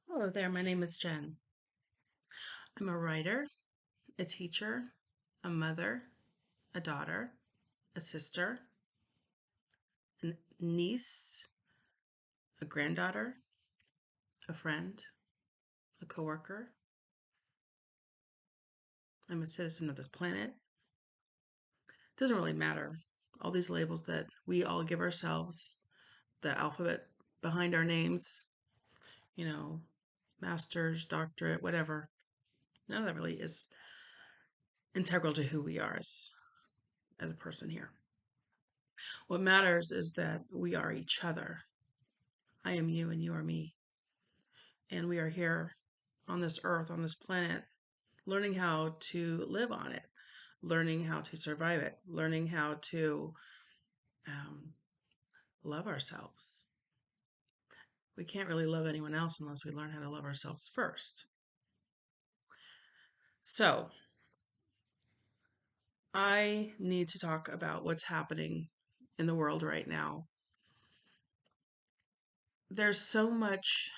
Hello there, my name is Jen. I'm a writer, a teacher, a mother, a daughter, a sister, a niece, a granddaughter, a friend, a coworker. I'm a citizen of this planet. It doesn't really matter. All these labels that we all give ourselves, the alphabet behind our names, you know, master's, doctorate, whatever. None of that really is integral to who we are as a person here. What matters is that we are each other. I am you and you are me. And we are here on this earth, on this planet, learning how to live on it, learning how to survive it, learning how to um, love ourselves. We can't really love anyone else unless we learn how to love ourselves first. So, I need to talk about what's happening in the world right now. There's so much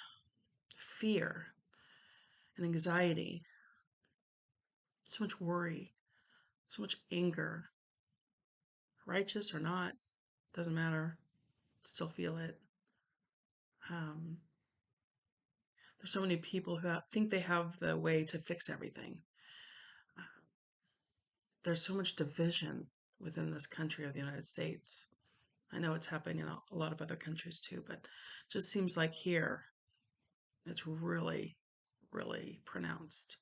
fear and anxiety, so much worry, so much anger, righteous or not, doesn't matter, still feel it. Um, there's so many people who think they have the way to fix everything. There's so much division within this country of the United States. I know it's happening in a lot of other countries too, but it just seems like here it's really, really pronounced.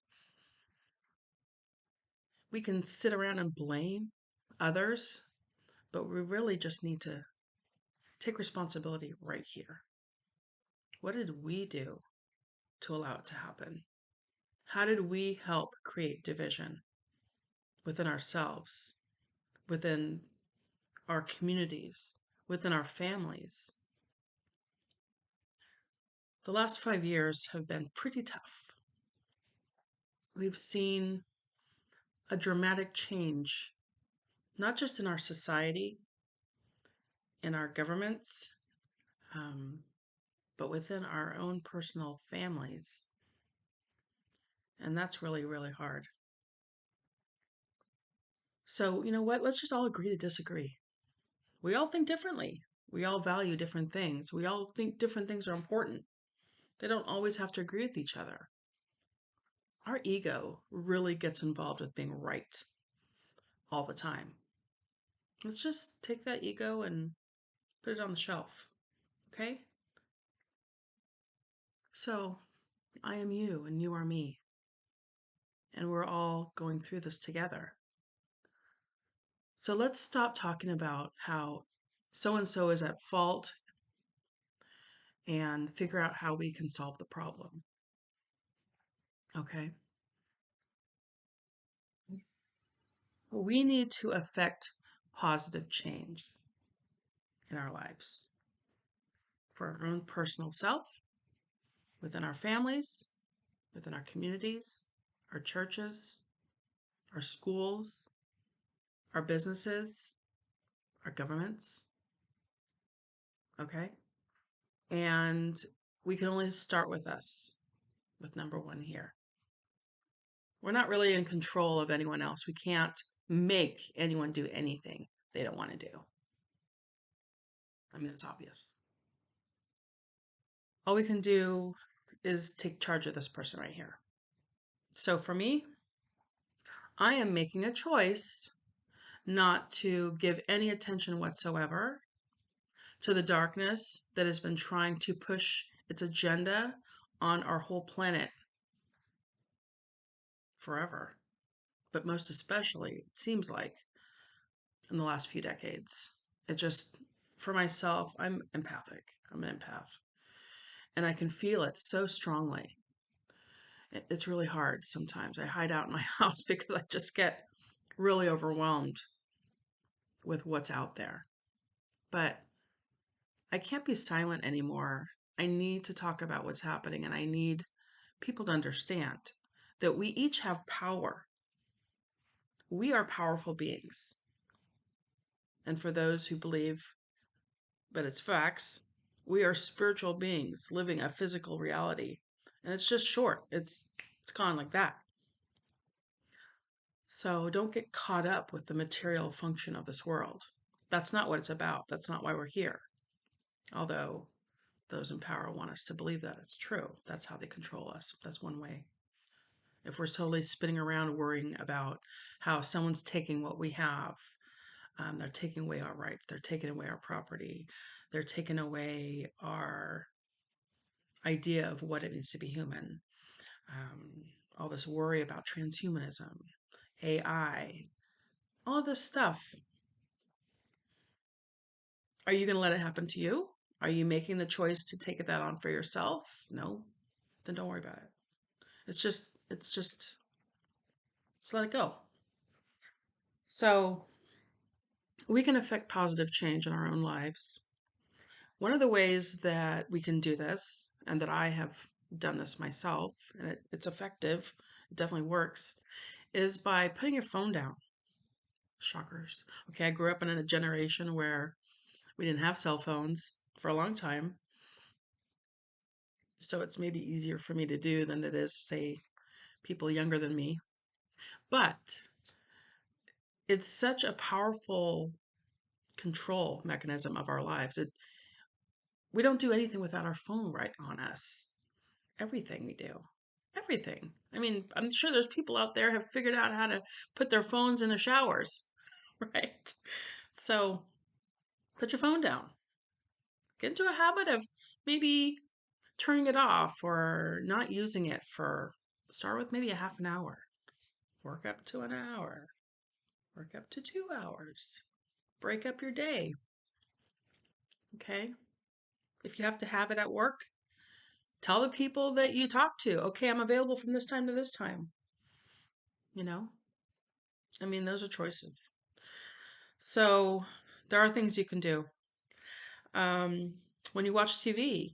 We can sit around and blame others, but we really just need to take responsibility right here. What did we do to allow it to happen? How did we help create division within ourselves, within our communities, within our families? The last 5 years have been pretty tough. We've seen a dramatic change, not just in our society, in our governments, um, but within our own personal families. And that's really, really hard. So, you know what? Let's just all agree to disagree. We all think differently. We all value different things. We all think different things are important. They don't always have to agree with each other. Our ego really gets involved with being right all the time. Let's just take that ego and put it on the shelf, okay? So, I am you and you are me, and we're all going through this together. So, let's stop talking about how so and so is at fault and figure out how we can solve the problem, okay? We need to affect positive change in our lives for our own personal self, within our families, within our communities, our churches, our schools, our businesses, our governments. Okay. And we can only start with us, with number one here. We're not really in control of anyone else. We can't make anyone do anything they don't want to do. I mean, it's obvious. All we can do is take charge of this person right here. So for me, I am making a choice not to give any attention whatsoever to the darkness that has been trying to push its agenda on our whole planet forever. But most especially, it seems like in the last few decades. It just, for myself, I'm empathic. I'm an empath. And I can feel it so strongly. It's really hard sometimes. I hide out in my house because I just get really overwhelmed with what's out there. But I can't be silent anymore. I need to talk about what's happening, and I need people to understand that we each have power. We are powerful beings. And for those who believe, but it's facts, we are spiritual beings living a physical reality and it's just short. It's gone like that. So don't get caught up with the material function of this world. That's not what it's about. That's not why we're here. Although those in power want us to believe that it's true. That's how they control us. That's one way. If we're solely spinning around worrying about how someone's taking what we have, they're taking away our rights, they're taking away our property, they're taking away our idea of what it means to be human. All this worry about transhumanism, AI, all of this stuff. Are you going to let it happen to you? Are you making the choice to take that on for yourself? No, then don't worry about it. Just let it go. So we can affect positive change in our own lives. One of the ways that we can do this, and that I have done this myself, and it's effective, it definitely works, is by putting your phone down. Shockers. Okay, I grew up in a generation where we didn't have cell phones for a long time. So it's maybe easier for me to do than it is, say, people younger than me. But it's such a powerful control mechanism of our lives. We don't do anything without our phone right on us. Everything we do. Everything. I mean, I'm sure there's people out there have figured out how to put their phones in the showers, right? So put your phone down. Get into a habit of maybe turning it off or not using it for, start with maybe a half an hour, work up to an hour, work up to 2 hours, break up your day. Okay. If you have to have it at work, tell the people that you talk to, okay, I'm available from this time to this time. You know, I mean, those are choices. So there are things you can do. Um, when you watch TV,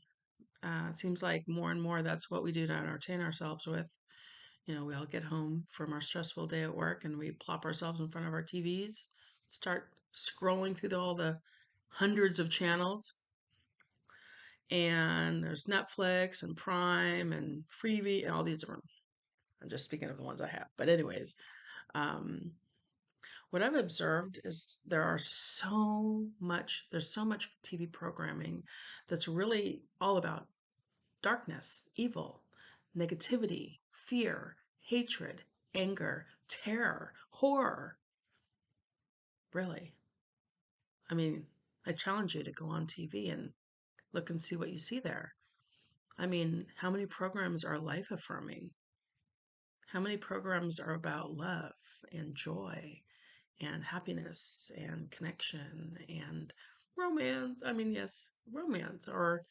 it seems like more and more that's what we do to entertain ourselves with. You know, we all get home from our stressful day at work and we plop ourselves in front of our TVs, start scrolling through all the hundreds of channels. And there's Netflix and Prime and Freevee and all these different. I'm just speaking of the ones I have. But anyways, um, what I've observed is there's so much TV programming that's really all about darkness, evil, negativity, fear, hatred, anger, terror, horror. Really. I mean, I challenge you to go on TV and look and see what you see there. I mean, how many programs are life affirming? How many programs are about love and joy and happiness and connection and romance? I mean, yes, romance, or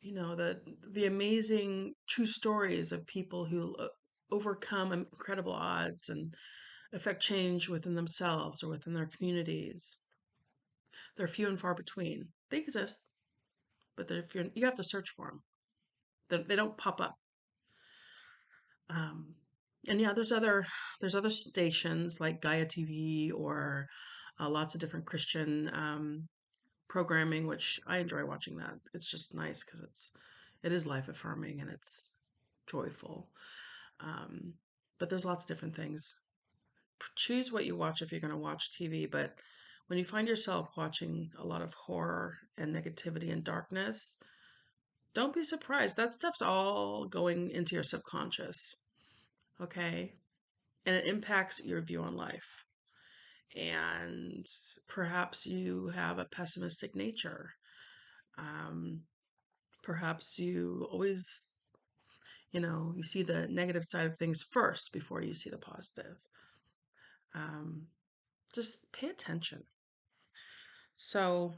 the amazing true stories of people who overcome incredible odds and affect change within themselves or within their communities. They're few and far between. They exist, but you have to search for them. They don't pop up. Um, and yeah, there's other stations like Gaia TV or lots of different Christian programming, which I enjoy watching that. It's just nice because it is life affirming and it's joyful. Um, but there's lots of different things. Choose what you watch if you're going to watch TV. But when you find yourself watching a lot of horror and negativity and darkness, don't be surprised. That stuff's all going into your subconscious. Okay. And it impacts your view on life. And perhaps you have a pessimistic nature. Um, Perhaps you always, you see the negative side of things first before you see the positive. Um, just pay attention. So,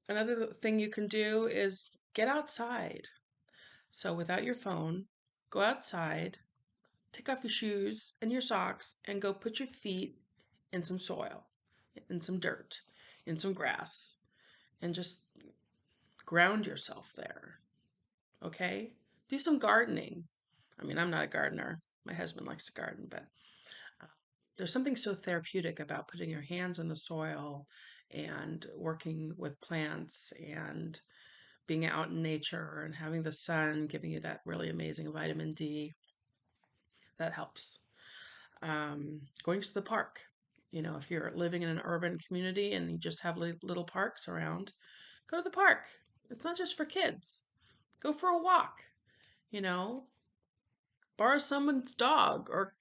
another thing you can do is get outside. So, without your phone, go outside, take off your shoes and your socks, and go put your feet in some soil, in some dirt, in some grass, and just ground yourself there. Okay? Do some gardening. I mean, I'm not a gardener. My husband likes to garden, but uh, there's something so therapeutic about putting your hands in the soil and working with plants and being out in nature and having the sun giving you that really amazing vitamin D, that helps. Going to the park. If you're living in an urban community and you just have little parks around, go to the park. It's not just for kids. Go for a walk, you know, borrow someone's dog or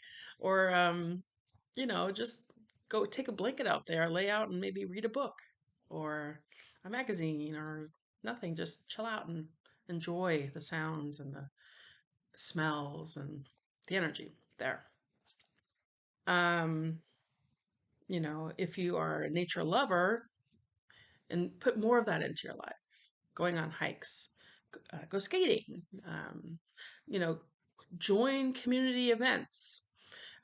just go take a blanket out there, lay out and maybe read a book or a magazine or nothing. Just chill out and enjoy the sounds and the smells and the energy there. Um, if you are a nature lover, and put more of that into your life, going on hikes, go skating, you know, join community events,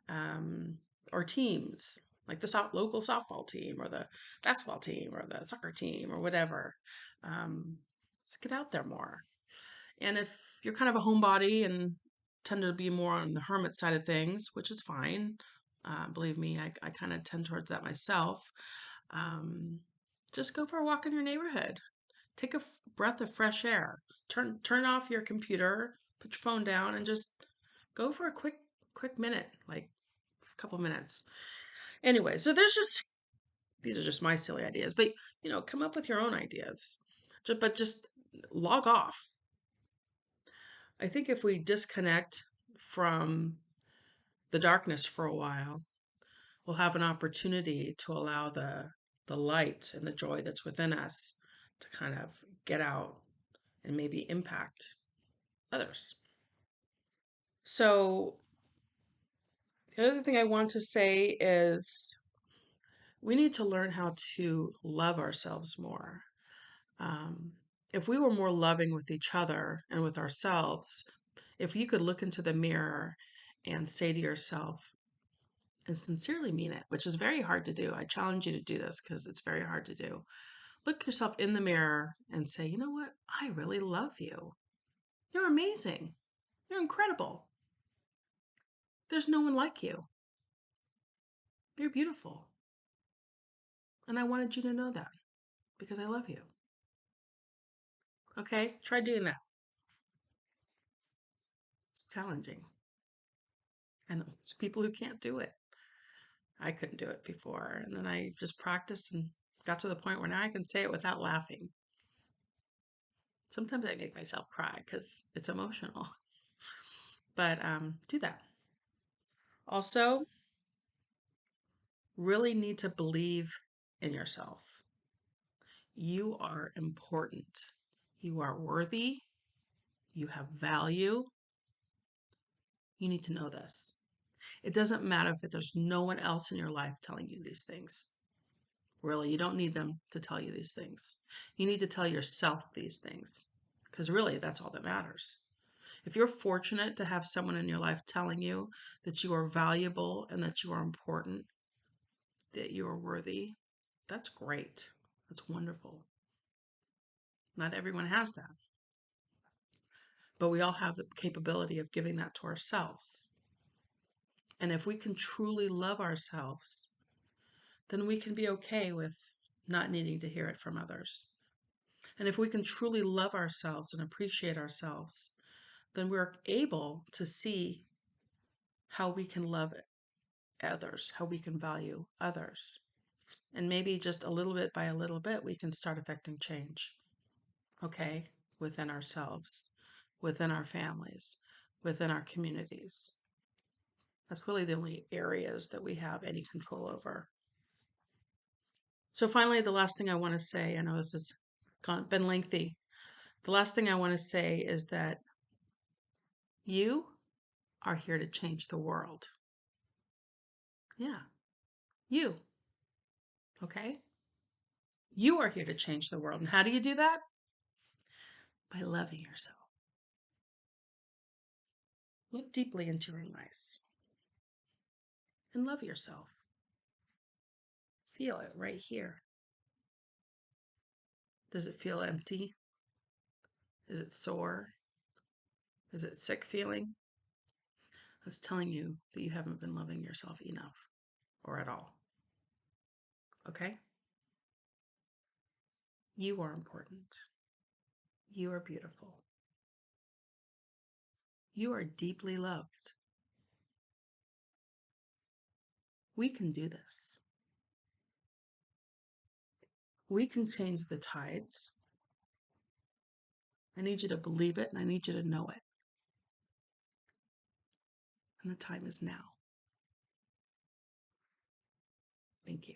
um, or teams like the local softball team or the basketball team or the soccer team or whatever. Let's get out there more. And if you're kind of a homebody and tend to be more on the hermit side of things, which is fine, believe me, I kind of tend towards that myself. Um, just go for a walk in your neighborhood. Take a breath of fresh air. Turn off your computer, put your phone down, and just go for a quick minute, like a couple minutes. Anyway, so these are just my silly ideas, but come up with your own ideas. But just log off. I think if we disconnect from the darkness for a while, we'll have an opportunity to allow the light and the joy that's within us to kind of get out and maybe impact others. So the other thing I want to say is we need to learn how to love ourselves more. Um, if we were more loving with each other and with ourselves, if you could look into the mirror and say to yourself, and sincerely mean it, which is very hard to do. I challenge you to do this because it's very hard to do. Look yourself in the mirror and say, you know what? I really love you. You're amazing. You're incredible. There's no one like you. You're beautiful. And I wanted you to know that because I love you. Okay? Try doing that. It's challenging. And it's people who can't do it. I couldn't do it before. And then I just practiced and got to the point where now I can say it without laughing. Sometimes I make myself cry because it's emotional. But do that. Also, really need to believe in yourself. You are important. You are worthy. You have value. You need to know this. It doesn't matter if there's no one else in your life telling you these things. Really, you don't need them to tell you these things. You need to tell yourself these things because really that's all that matters. If you're fortunate to have someone in your life telling you that you are valuable and that you are important, that you are worthy, that's great. That's wonderful. Not everyone has that, but we all have the capability of giving that to ourselves. And if we can truly love ourselves, then we can be okay with not needing to hear it from others. And if we can truly love ourselves and appreciate ourselves, then we're able to see how we can love others, how we can value others. And maybe just a little bit by a little bit, we can start affecting change, okay, within ourselves, within our families, within our communities. That's really the only areas that we have any control over. So finally, the last thing I want to say, I know this has been lengthy. The last thing I want to say is that you are here to change the world. Yeah, you. Okay? You are here to change the world. And how do you do that? By loving yourself. Look deeply into your own eyes and love yourself. Feel it right here. Does it feel empty? Is it sore? Is it sick feeling? That's telling you that you haven't been loving yourself enough or at all. Okay? You are important. You are beautiful. You are deeply loved. We can do this. We can change the tides. I need you to believe it and I need you to know it. And the time is now. Thank you.